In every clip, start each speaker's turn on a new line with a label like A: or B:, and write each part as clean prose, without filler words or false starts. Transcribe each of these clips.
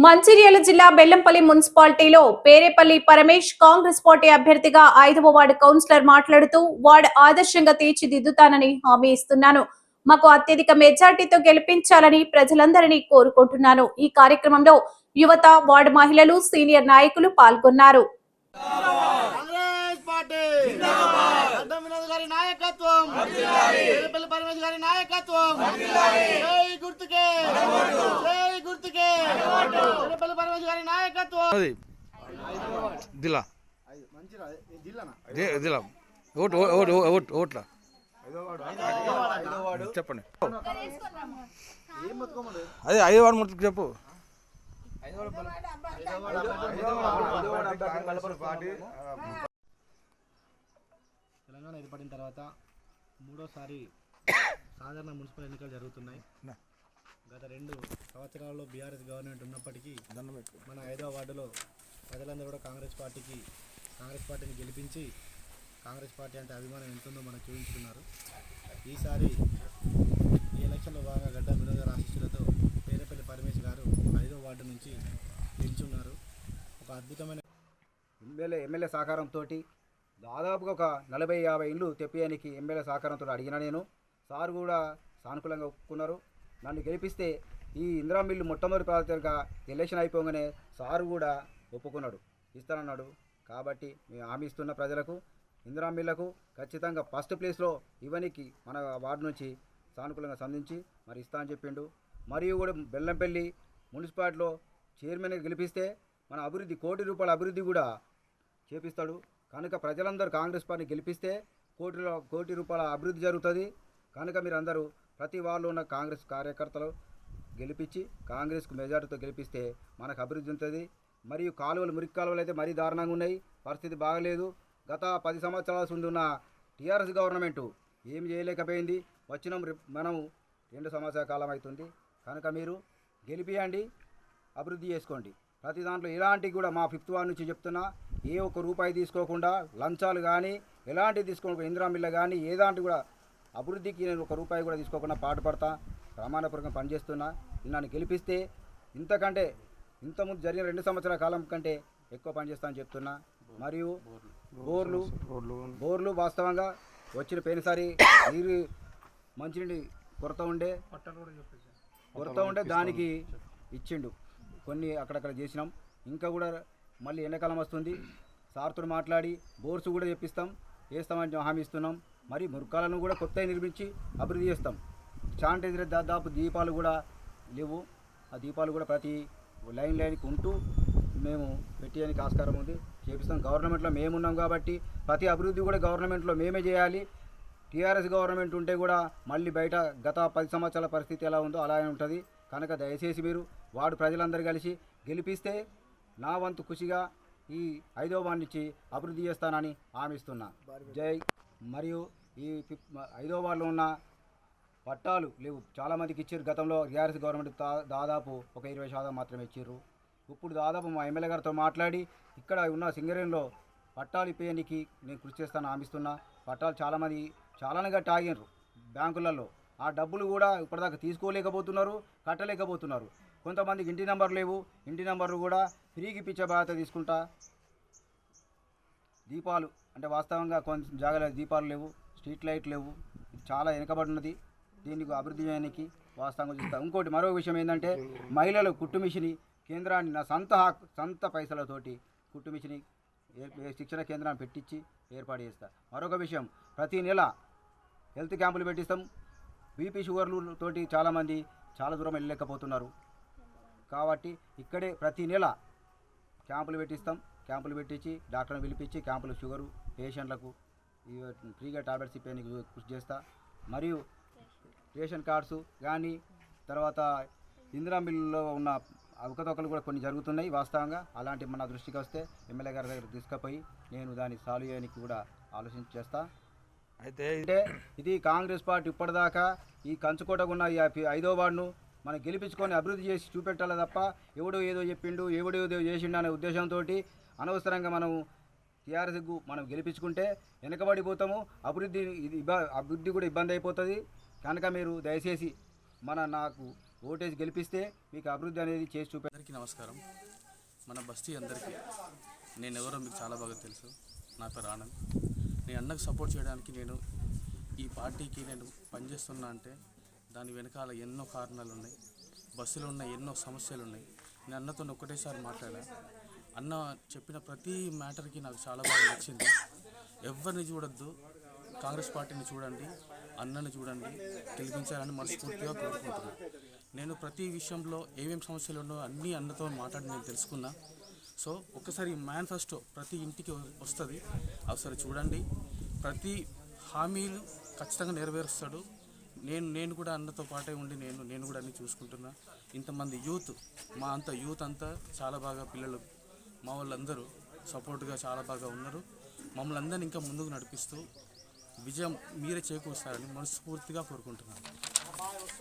A: మంచిర్యాల జిల్లా బెల్లంపల్లి మున్సిపాలిటీలో పేరేపల్లి పరమేష్ కాంగ్రెస్ పార్టీ అభ్యర్థిగా 5వ వార్డు కౌన్సిలర్ మాట్లాడుతూ వార్డు ఆదర్శంగా తీర్చిదిద్దుతానని హామీ ఇస్తున్నాను. మాకు అత్యధిక మెజార్టీతో గెలిపించాలని ప్రజలందరినీ కోరుకుంటున్నాను. ఈ కార్యక్రమంలో యువత, వార్డు మహిళలు, సీనియర్ నాయకులు పాల్గొన్నారు.
B: చెప్పండి. అదే 5వ వార్డు మొత్తం చెప్పు.
C: తెలంగాణ ఏర్పడిన తర్వాత మూడోసారి సాధారణ మున్సిపల్ ఎన్నికలు జరుగుతున్నాయి. గత 2 సంవత్సరాల్లో బీఆర్ఎస్ గవర్నమెంట్ ఉన్నప్పటికీ మన 5వ వార్డులో ప్రజలందరూ కూడా కాంగ్రెస్ పార్టీని గెలిపించి కాంగ్రెస్ పార్టీ అంటే అభిమానం ఎంతుందో మనకు చూపించుకున్నారు. ఈసారి ఈ ఎలక్షన్లో భాగంగా గడ్డ వినోద ఆశీస్సులతో పేరేపల్లి పరమేష్ గారు 5వ వార్డు నుంచి నిల్చున్నారు. ఒక అద్భుతమైన ఎమ్మెల్యే సహకారంతో దాదాపుగా ఒక 40-50 ఇండ్లు తెప్పియానికి ఎమ్మెల్యే సహకారంతో అడిగిన నేను సార్ కూడా సానుకూలంగా ఒప్పుకున్నారు. నన్ను గెలిపిస్తే ఈ ఇందిరా మిల్లు మొట్టమొదటి ప్రాధాన్యతగా ఎలక్షన్ అయిపోగానే సారు కూడా ఒప్పుకున్నాడు, ఇస్తానన్నాడు. కాబట్టి మేము హామీ ఇస్తున్న ప్రజలకు ఇందిరా మిల్లకు ఖచ్చితంగా ఫస్ట్ ప్లేస్లో ఇవ్వనికి మన వార్డు నుంచి సానుకూలంగా స్పందించి మరి ఇస్తా అని చెప్పిండు. మరియు కూడా బెల్లంపల్లి మున్సిపాలిటీలో చైర్మన్గా గెలిపిస్తే మన అభివృద్ధి ₹1 కోటి అభివృద్ధి కూడా చేపిస్తాడు. కనుక ప్రజలందరూ కాంగ్రెస్ పార్టీని గెలిపిస్తే ₹1 కోటి అభివృద్ధి జరుగుతుంది. కనుక మీరు అందరూ ప్రతి వాళ్ళు ఉన్న కాంగ్రెస్ కార్యకర్తలు గెలిపించి కాంగ్రెస్కు మెజార్టీతో గెలిపిస్తే మనకు అభివృద్ధి ఉంటుంది. మరియు కాలువలు, మురికి కాలువలు అయితే మరీ దారుణంగా ఉన్నాయి, పరిస్థితి బాగలేదు. గత 10 సంవత్సరాల ముందు ఉన్న టీఆర్ఎస్ గవర్నమెంటు ఏం చేయలేకపోయింది. మనం 2 సంవత్సరాల కాలం అవుతుంది. కనుక మీరు గెలిపియండి, అభివృద్ధి చేసుకోండి. ప్రతి దాంట్లో ఎలాంటి కూడా మా 5th వార్డు నుంచి చెప్తున్నా, ఏ ఒక్క రూపాయి తీసుకోకుండా లంచాలు కానీ ఎలాంటివి తీసుకోకుండా ఇందిరా మిల్ల కానీ ఏ దాంట్లో కూడా అభివృద్ధికి నేను ₹1 కూడా తీసుకోకుండా పాటుపడతా, ప్రమాణపూర్వకంగా పనిచేస్తున్నా. నన్ను గెలిపిస్తే ఇంతకంటే ఇంతకుముందు జరిగిన 2 సంవత్సరాల కాలం కంటే ఎక్కువ పనిచేస్తా అని చెప్తున్నా. మరియు బోర్లు వాస్తవంగా వచ్చిన పోయినసారి నీరు మంచినీటి కొరత ఉండే దానికి ఇచ్చిండు, కొన్ని అక్కడక్కడ చేసినాం. ఇంకా కూడా మళ్ళీ ఎండాకాలం వస్తుంది, సార్తో మాట్లాడి బోర్స్ కూడా వేస్తామని హామీ ఇస్తున్నాం. మరి మురికాలను కూడా కొత్తగా నిర్మించి అభివృద్ధి చేస్తాం. శానిటైజర్ దాదాపు దీపాలు కూడా లేవు, ఆ దీపాలు కూడా ప్రతి లైన్కి ఉంటూ మేము పెట్టేయడానికి ఆస్కారం ఉంది, చేపిస్తాం. గవర్నమెంట్లో మేమున్నాం కాబట్టి ప్రతి అభివృద్ధి కూడా గవర్నమెంట్లో మేమే చేయాలి. టీఆర్ఎస్ గవర్నమెంట్ ఉంటే కూడా మళ్ళీ బయట గత 10 సంవత్సరాల పరిస్థితి ఎలా ఉందో అలానే ఉంటుంది. కనుక దయచేసి మీరు వార్డు ప్రజలందరూ కలిసి గెలిపిస్తే నా వంతు ఖుషిగా ఈ 5వ వార్డు నుంచి అభివృద్ధి చేస్తానని హామీస్తున్నా. జై. మరియు ఈ 5వ వార్డులో ఉన్న పట్టాలు లేవు, చాలామందికి ఇచ్చారు. గతంలో టీఆర్ఎస్ గవర్నమెంట్ దాదాపు ఒక 20% మాత్రమే ఇచ్చారు. ఇప్పుడు దాదాపు మా ఎమ్మెల్యే గారితో మాట్లాడి ఇక్కడ ఉన్న సింగరేణిలో పట్టాలు ఇప్పేయడానికి నేను కృషి చేస్తాను హామీస్తున్నా. పట్టాలు చాలానే గట్టి ఆగినారు బ్యాంకులలో, ఆ డబ్బులు కూడా ఇప్పటిదాకా తీసుకోలేకపోతున్నారు, కట్టలేకపోతున్నారు. కొంతమందికి ఇంటి నెంబర్ లేవు, ఇంటి నెంబర్లు కూడా ఫ్రీకి ఇప్పించే బాధ్యత తీసుకుంటా. దీపాలు అంటే వాస్తవంగా కొంచెం జాగాలో దీపాలు లేవు, స్ట్రీట్ లైట్ లేవు, ఇది చాలా వెనుకబడి ఉన్నది. దీనికి అభివృద్ధి చేయడానికి వాస్తవంగా చూస్తాను. ఇంకోటి మరో విషయం ఏంటంటే మహిళలు కుట్టు మిషని కేంద్రాన్ని నా సొంత పైసలతోటి కుట్టు మిషని శిక్షణ కేంద్రాన్ని పెట్టించి ఏర్పాటు చేస్తా. మరొక విషయం, ప్రతి నెల హెల్త్ క్యాంపులు పెట్టిస్తాం. బీపీ షుగర్లు తోటి చాలామంది చాలా దూరం వెళ్ళలేకపోతున్నారు. కాబట్టి ఇక్కడే ప్రతి నెల క్యాంపులు పెట్టించి డాక్టర్ని పిలిపించి క్యాంపులు షుగరు పేషెంట్లకు ఫ్రీగా టాబ్లెట్స్ ఇప్పేందుకు కృషి చేస్తా. మరియు రేషన్ కార్డ్స్ కానీ తర్వాత ఇందిరా మిల్లులో ఉన్న అవకతవకలు కూడా కొన్ని జరుగుతున్నాయి. వాస్తవంగా అలాంటి మన దృష్టికి వస్తే ఎమ్మెల్యే గారి దగ్గర తీసుకుపోయి నేను దాన్ని సాల్వ్ చేయడానికి కూడా ఆలోచించి చేస్తా. అయితే ఇది కాంగ్రెస్ పార్టీ ఇప్పటిదాకా ఈ కంచుకోటకు ఉన్న ఈ 5వ వార్డును మనం గెలిపించుకొని అభివృద్ధి చేసి చూపెట్టాలి తప్ప ఎవడో ఏదో చెప్పిండు, ఎవడో ఏదో చేసిండు అనే ఉద్దేశంతో అనవసరంగా మనం టీఆర్ఎస్కు మనం గెలిపించుకుంటే వెనకబడిపోతాము, అభివృద్ధి కూడా ఇబ్బంది అయిపోతుంది. కనుక మీరు దయచేసి నాకు
D: ఓటేసి గెలిపిస్తే మీకు అభివృద్ధి అనేది చేసి చూపే.
E: అందరికీ నమస్కారం. మన బస్తీ అందరికీ నేను ఎవరో మీకు చాలా బాగా తెలుసు. నా పేరు ఆనంద్. నేను అన్నకు సపోర్ట్ చేయడానికి నేను ఈ పార్టీకి నేను పనిచేస్తున్నా అంటే దాని వెనకాల ఎన్నో కారణాలు ఉన్నాయి. బస్సులో ఉన్న ఎన్నో సమస్యలు ఉన్నాయి. నేను అన్నతో ఒక్కటేసారి మాట్లాడా. అన్న చెప్పిన ప్రతి మ్యాటర్కి నాకు చాలా బాగా నచ్చింది. ఎవరిని చూడొద్దు, కాంగ్రెస్ పార్టీని చూడండి, అన్నని చూడండి, గెలిపించాలని మనస్ఫూర్తిగా కోరుకుంటున్నాను. నేను ప్రతి విషయంలో ఏమేమి సమస్యలు ఉన్నాయో అన్నీ అన్నతో మాట్లాడి నేను తెలుసుకున్నా. సో ఒక్కసారి మేనిఫెస్టో ప్రతి ఇంటికి వస్తుంది, ఒకసారి చూడండి. ప్రతి హామీలు ఖచ్చితంగా నెరవేరుస్తాడు. నేను కూడా అన్నతో పాటే ఉండి నేను కూడా అన్నీ చూసుకుంటున్నా. ఇంతమంది యూత్, మా అంతా యూత్ అంతా చాలా బాగా, పిల్లలు మా వాళ్ళందరూ సపోర్ట్గా చాలా బాగా ఉన్నారు. మమ్మల్ని అందరినీ ఇంకా ముందుకు నడిపిస్తూ విజయం మీరే చేకూరుస్తారని మనస్ఫూర్తిగా కోరుకుంటున్నాను.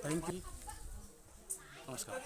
E: Thank you. నమస్కారం.